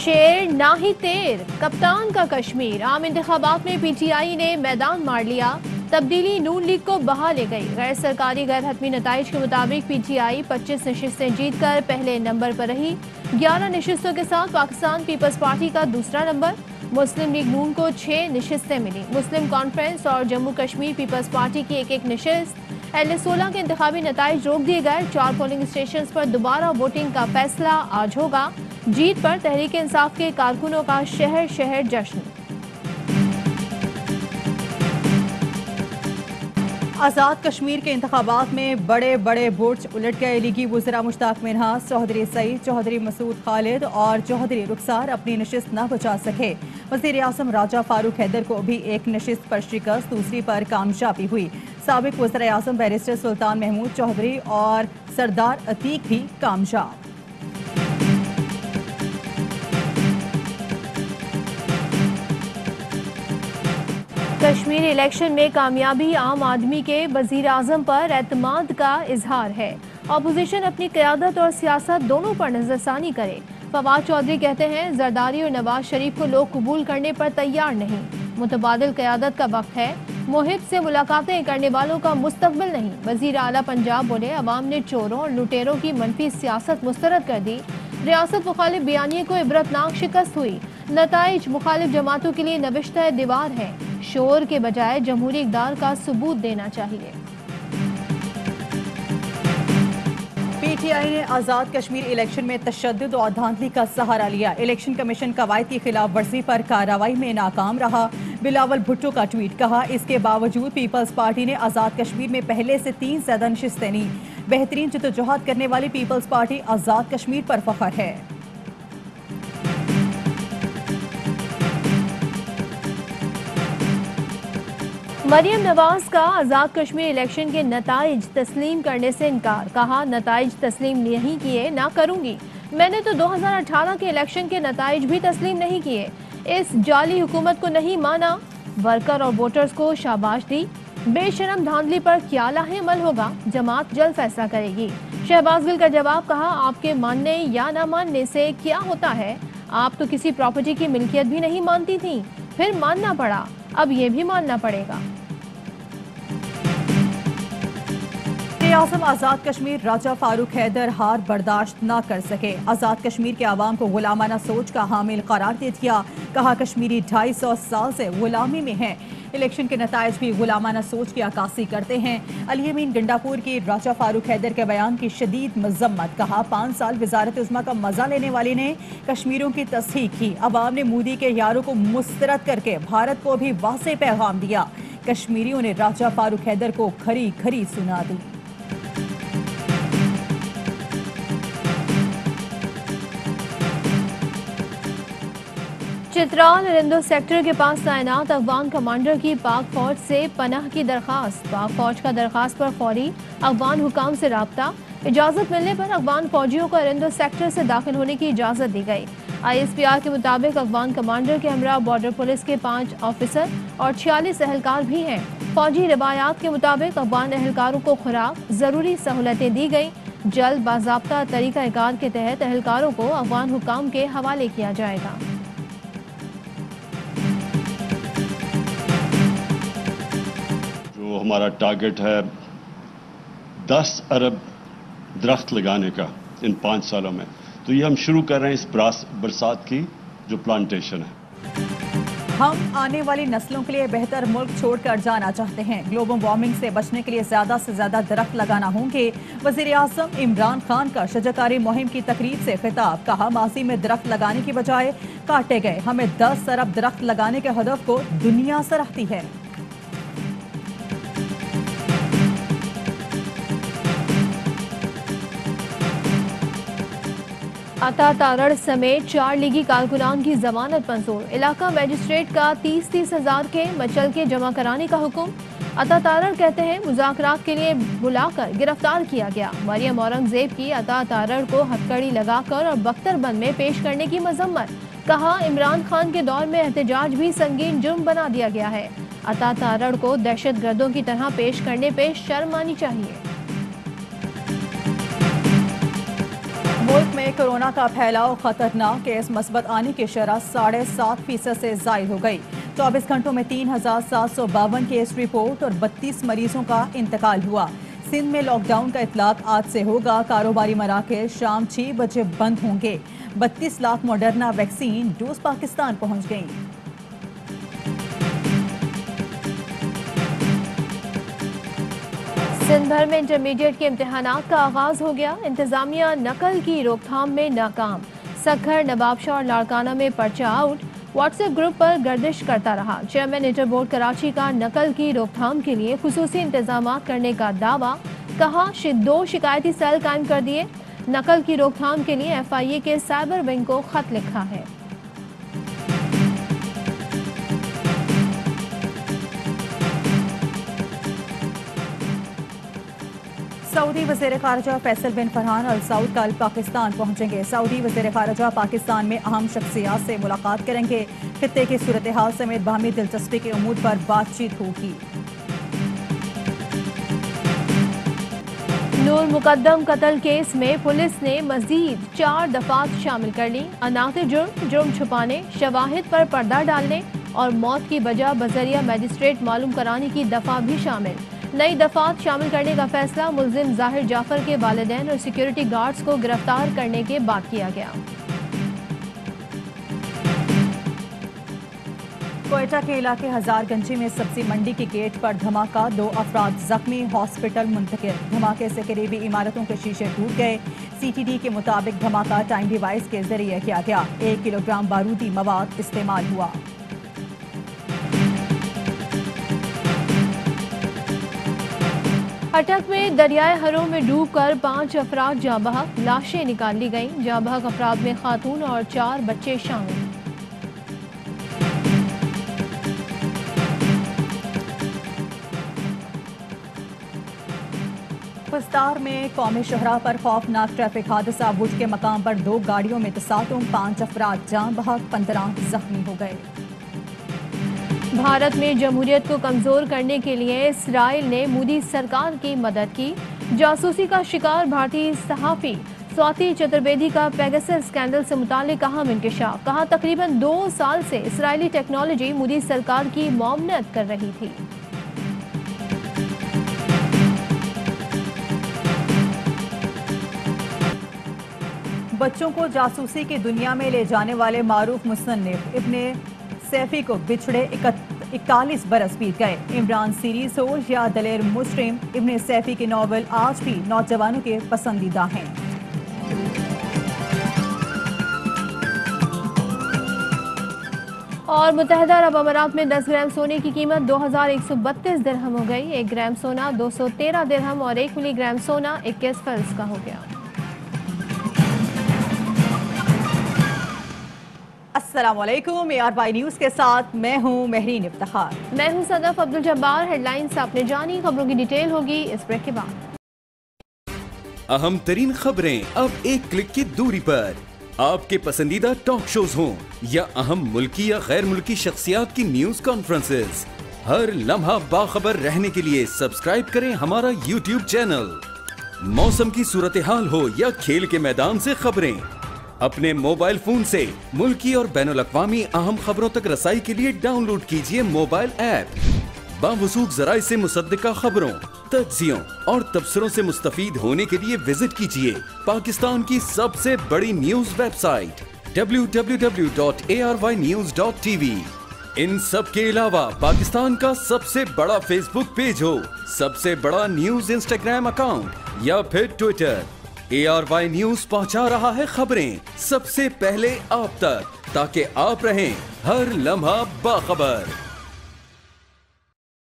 शेर ना ही तेर, कप्तान का कश्मीर। आम इंतखाबात में पीटीआई ने मैदान मार लिया, तब्दीली नून लीग को बहा ले गई। गैर सरकारी गैर हतमी नताइज के मुताबिक पीटीआई 25 नशिस्तें जीतकर पहले नंबर पर रही। 11 नशिस्तों के साथ पाकिस्तान पीपल्स पार्टी का दूसरा नंबर। मुस्लिम लीग नून को 6 नशिस्तें मिली। मुस्लिम कॉन्फ्रेंस और जम्मू कश्मीर पीपल्स पार्टी की एक नशिस्त। LA-16 के इंतखाबी नताइज रोक दिए गए। 4 पोलिंग स्टेशन पर दोबारा वोटिंग का फैसला आज होगा। जीत पर तहरीक इंसाफ के कारकुनों का शहर शहर जश्न। आज़ाद कश्मीर के इंतखाबात में बड़े बड़े बुर्ज उलट गए। लीगी वज़रा मुश्ताक मिन्हास, चौधरी सईद, चौधरी मसूद खालिद और चौधरी रुखसार अपनी नशिस्त न बचा सके। वज़ीर आज़म राजा फारूक हैदर को भी एक नशिस्त पर शिकस्त, दूसरी पर कामयाबी हुई। साबिक वज़ीर आज़म बैरिस्टर सुल्तान महमूद चौधरी और सरदार अतीक भी कामयाब। कश्मीर इलेक्शन में कामयाबी आम आदमी के वज़ीर आज़म पर एतमाद का इजहार है। अपोजिशन अपनी क़यादत और सियासत दोनों पर नज़रसानी करे। फवाद चौधरी कहते हैं जरदारी और नवाज शरीफ को लोग कबूल करने पर तैयार नहीं। मुतबादिल क़यादत का वक्त है, मुहिब से मुलाकातें करने वालों का मुस्तकबिल नहीं। वज़ीर आला पंजाब बोले अवाम ने चोरों और लुटेरों की मनफी सियासत मुस्तरद कर दी। रियासत मुखालिफ बयानिए को इबरतनाक शिकस्त हुई। नताइज मुखालिफ जमातों के लिए नविश्ता दीवार है। शोर के बजाय जमहूरी इक़दार का सबूत देना चाहिए। पीटीआई ने आज़ाद कश्मीर इलेक्शन में तशद्दुद और धांधली का सहारा लिया। इलेक्शन कमीशन कवायद की खिलाफ वर्जी पर कार्रवाई में नाकाम रहा। बिलावल भुट्टो का ट्वीट, कहा इसके बावजूद पीपल्स पार्टी ने आज़ाद कश्मीर में पहले से 3 ज़्यादा नशिस्तें ली। बेहतरीन जद्दोजहद करने वाली पीपल्स पार्टी आज़ाद कश्मीर पर फख्र है। मरियम नवाज का आज़ाद कश्मीर इलेक्शन के नताइज तस्लीम करने से इनकार। कहा नताइज तस्लीम नहीं किए ना करूंगी। मैंने तो 2018 के इलेक्शन के नताइज भी तस्लीम नहीं किए। इस जाली हुकूमत को नहीं माना। वर्कर और वोटर्स को शाबाश दी। बेशरम धांधली पर क्या लाहेअमल होगा, जमात जल्द फैसला करेगी। शहबाज गिल का जवाब, कहा आपके मानने या ना मानने से क्या होता है। आप तो किसी प्रॉपर्टी की मिल्कियत भी नहीं मानती थी, फिर मानना पड़ा, अब ये भी मानना पड़ेगा। आज़म आज़ाद कश्मीर राजा फारूक हैदर हार बर्दाश्त न कर सके। आज़ाद कश्मीर के आवाम को गुलामाना सोच का हामिल करार दे दिया। कहा कश्मीरी 250 साल से गुलामी में है। इलेक्शन के नताइज भी गुलामाना सोच की अक्कासी करते हैं। अली अमीन गंडापुर की राजा फारूक हैदर के बयान की शदीद मजम्मत। कहा 5 साल वजारत उज़्मा का मजा लेने वाले ने कश्मीरियों की तस्दीक की। अवाम ने मोदी के यारों को मुस्तरद करके भारत को भी वाज़ेह पैगाम दिया। कश्मीरियों ने राजा फारूक हैदर को खरी खरी सुना दी। चित्राल अरिंदो सेक्टर के पास तैनात अफगान कमांडर की पाक फौज से पनाह की दरखास्त। पाक फौज का दरखास्त पर फौरी अफगान हुकाम से राब्ता। इजाज़त मिलने पर अफगान फौजियों को अरिंदो सेक्टर से दाखिल होने की इजाज़त दी गई। ISPR के मुताबिक अफगान कमांडर के हमरा बॉर्डर पुलिस के 5 ऑफिसर और 46 एहलकार भी हैं। फौजी रिवायात के मुताबिक अफगान एहलकारों को खुराक ज़रूरी सहूलतें दी गई। जल्द बाज़ाब्ता तरीक़ाकार के तहत एहलकारों को अफगान हुकाम के हवाले किया जाएगा। जो हमारा टारगेट है 10 अरब दरख्त लगाने का इन 5 सालों में, तो ये हम शुरू कर रहे हैं इस बरसात की जो प्लांटेशन है। हम आने वाली नस्लों के लिए बेहतर मुल्क छोड़कर जाना चाहते हैं। ग्लोबल वार्मिंग से बचने के लिए ज़्यादा से ज़्यादा दरख्त लगाना होंगे। वज़ीर आज़म इमरान खान का शजरकारी मुहिम की तकरीब से खिताब। कहा माजी में दरख्त लगाने की बजाय काटे गए। हमें 10 अरब दरख्त लगाने के हदफ को दुनिया सराहती है। अता तारड़ समेत 4 लीगी कारकुनान की जमानत मंजूर। इलाका मजिस्ट्रेट का 30-30 हज़ार के मचल के जमा कराने का हुक्म। अता तारड़ कहते हैं मुज़ाकरात के लिए बुलाकर गिरफ्तार किया गया। मरियम औरंगजेब की अता तारड़ को हथकड़ी लगाकर और बख्तरबंद में पेश करने की मजम्मत। कहा इमरान खान के दौर में एहतजाज भी संगीन जुर्म बना दिया गया है। अता तारड़ को दहशत गर्दों की तरह पेश करने पे शर्म आनी चाहिए। मुल्क में में कोरोना का फैलाव खतरनाक, केस मस्बत आने की शरह 7.5% से जायद हो गई। 24 घंटों में 3,752 केस रिपोर्ट और 32 मरीजों का इंतकाल हुआ। सिंध में लॉकडाउन का इतलाक आज से होगा। कारोबारी मराकज़ शाम 6 बजे बंद होंगे। 32 lakh Moderna vaccine dose Pakistan पहुंच गई। सिंध भर में इंटरमीडिएट के इम्तिहानात का आगाज हो गया। इंतजामिया नकल की रोकथाम में नाकाम। सखर, नवाबशाह और लाड़काना में पर्चा आउट। व्हाट्सएप ग्रुप पर गर्दिश करता रहा। चेयरमैन इंटर बोर्ड कराची का नकल की रोकथाम के लिए खुसूसी इंतजाम करने का दावा। कहा 2 शिकायती सेल कायम कर दिए। नकल की रोकथाम के लिए FIA के साइबर विंग को खत लिखा है। सऊदी वज़ीर ख़ारिजा फैसल बिन फरहान अल सऊद कल पाकिस्तान पहुंचेंगे। सऊदी वज़ीर ख़ारिजा पाकिस्तान में अहम शख्सियात से मुलाकात करेंगे। खित्ते की सूरत हाल समेत बाहमी दिलचस्पी के उमूर पर बातचीत होगी। नूर मुकद्दम कत्ल केस में पुलिस ने मजीद 4 दफात शामिल कर ली। अनाते जुर्म छुपाने, शवाहिद पर पर्दा डालने और मौत की वजह बजरिया मजिस्ट्रेट मालूम कराने की दफा भी शामिल। नई दफात शामिल करने का फैसला मुल्जिम जाहिर जाफर के वालिदैन और सिक्योरिटी गार्ड्स को गिरफ्तार करने के बाद किया गया। कोयटा के इलाके हजारगंजी में सब्जी मंडी के गेट पर धमाका, 2 अफराद जख्मी, हॉस्पिटल मुंतकिल। धमाके से करीबी इमारतों के शीशे टूट गए। CTD के मुताबिक धमाका टाइम डिवाइस के जरिए किया गया। 1 किलोग्राम बारूदी मवाद इस्तेमाल हुआ। अटक में दरियाए हरों में डूबकर 5 अफराद जाँ बहक, लाशें निकाल ली गईं। जाँ बहक अफराद में खातून और 4 बच्चे शामिल। फस्तार में कौमी शहरा पर खौफनाक ट्रैफिक हादसा। बुर्ज के मकाम पर 2 गाड़ियों में तसादुम, 5 अफराद जाँ बहक, 15 जख्मी हो गए। भारत में जमहूरियत को कमजोर करने के लिए इसराइल ने मोदी सरकार की मदद की। जासूसी का शिकार भारतीय सहाफी स्वाति चतुर्वेदी का पेगासस स्कैंडल से मुतालिक अहम इंकशाफ। कहा तकरीबन 2 साल से इसराइली टेक्नोलॉजी मोदी सरकार की मुआवनत कर रही थी। बच्चों को जासूसी की दुनिया में ले जाने वाले मारूफ मुसन्निफ इब्ने सैफी को बिछड़े 41 बरस बीत गए। इमरान सीरीज हो या दलेर मुजरिम, इब्ने सैफी के नावल आज भी नौजवानों के पसंदीदा हैं। और मुत्तहदा अरब अमारात में 10 ग्राम सोने की कीमत 2132 दिरहम हो गई। 1 ग्राम सोना 213 दिरहम और 1 मिलीग्राम सोना 21 फल्स का हो गया। अस्सलामुअलैकुम, ARY न्यूज़ के साथ मैं हूं महरीन इफ्तिखार। मैं हूं सदफ अब्दुल जब्बार। हेडलाइंस आपने जानी, खबरों की डिटेल होगी इस ब्रेक के बाद। अहम तरीन खबरें अब एक क्लिक की दूरी पर। आपके पसंदीदा टॉक शोज हों या अहम मुल्की या गैर मुल्की शख्सियात की न्यूज कॉन्फ्रेंसेस, हर लम्हा बाखबर रहने के लिए सब्सक्राइब करें हमारा YouTube चैनल। मौसम की सूरत हाल हो या खेल के मैदान से खबरें, अपने मोबाइल फोन से मुल्की और बैनुल अक़वामी अहम खबरों तक रसाई के लिए डाउनलोड कीजिए मोबाइल ऐप। बावसूख ज़राए से मुसद्दिका खबरों, तज्ज़ियों और तबसरों से मुस्तफीद होने के लिए विजिट कीजिए पाकिस्तान की सबसे बड़ी न्यूज वेबसाइट www.arYnews.tv। इन सब के अलावा पाकिस्तान का सबसे बड़ा फेसबुक पेज हो, सबसे बड़ा न्यूज इंस्टाग्राम अकाउंट या फिर ट्विटर, ARY न्यूज पहुंचा रहा है खबरें सबसे पहले आप तक, ताकि आप रहें हर लम्हा बाखबर।